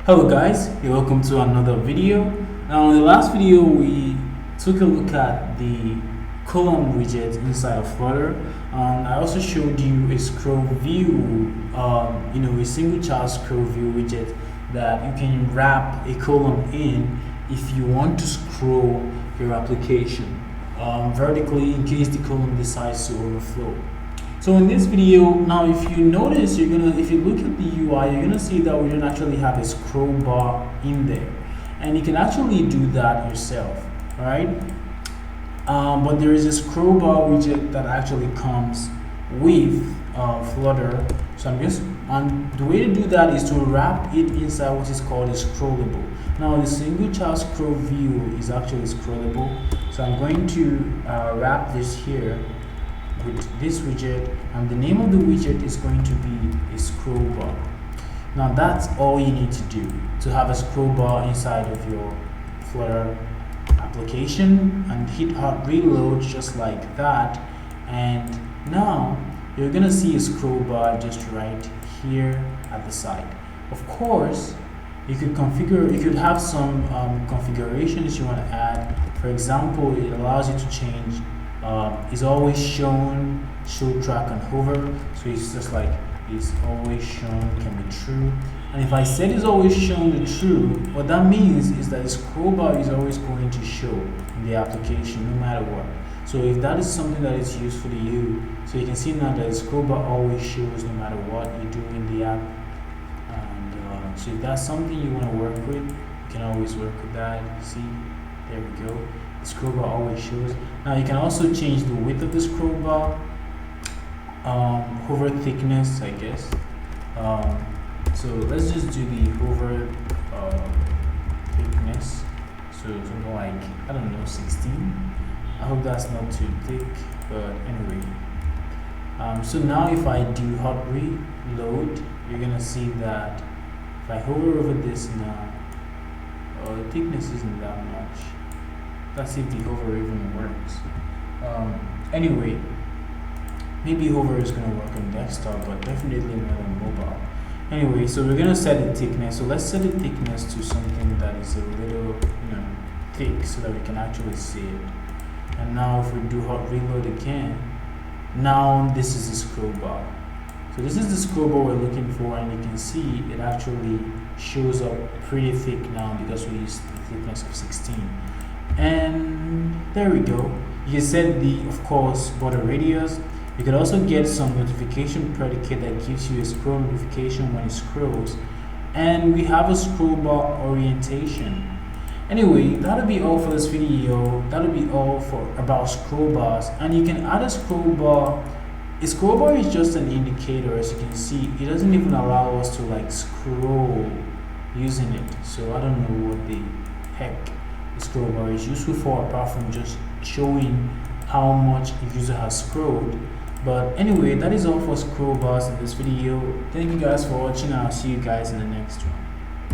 Hello guys, you're welcome to another video. Now in the last video we took a look at the column widget inside of Flutter, and I also showed you a scroll view, a single child scroll view widget that you can wrap a column in if you want to scroll your application vertically in case the column decides to overflow. So in this video, now if you notice, if you look at the UI, you're gonna see that we don't actually have a scroll bar in there, and you can actually do that yourself, all right? But there is a scroll bar widget that actually comes with Flutter. So the way to do that is to wrap it inside what is called a scrollable. Now the single child scroll view is actually scrollable, so I'm going to wrap this here with this widget, and the name of the widget is going to be a scroll bar. Now that's all you need to do to have a scroll bar inside of your Flutter application, and hit hard reload just like that, and now you're gonna see a scroll bar just right here at the side. Of course, you could have some configurations you want to add. For example, it allows you to change is always shown, show, track, and hover. So it's just like is always shown can be true. And if I said is always shown the true, what that means is that the scroll bar is always going to show in the application no matter what. So if that is something that is useful to you, so you can see now that the scroll bar always shows no matter what you do in the app. And so if that's something you want to work with, you can always work with that. See, there we go. The scroll bar always shows. Now you can also change the width of the scroll bar, hover thickness, I guess. So let's just do the hover thickness. So something like, I don't know, 16. I hope that's not too thick, but anyway. So now if I do hot reload, you're gonna see that if I hover over this now, the thickness isn't that much. Let's see if the hover even works. Anyway, maybe hover is going to work on desktop, but definitely not on mobile. Anyway, so we're going to set the thickness. So let's set the thickness to something that is a little thick so that we can actually see it. And now if we do hot reload again, now this is the scroll bar. So this is the scroll bar we're looking for, and you can see it actually shows up pretty thick now because we used the thickness of 16. And there we go. You can set of course, border radius. You can also get some notification predicate that gives you a scroll notification when it scrolls. And we have a scroll bar orientation. Anyway, that'll be all for this video. That'll be all about scroll bars. And you can add a scroll bar. A scroll bar is just an indicator, as you can see. It doesn't even allow us to scroll using it. So I don't know what the heck the scroll bar is useful for, apart from just showing how much a user has scrolled. But anyway, that is all for scroll bars in this video. Thank you guys for watching. I'll see you guys in the next one.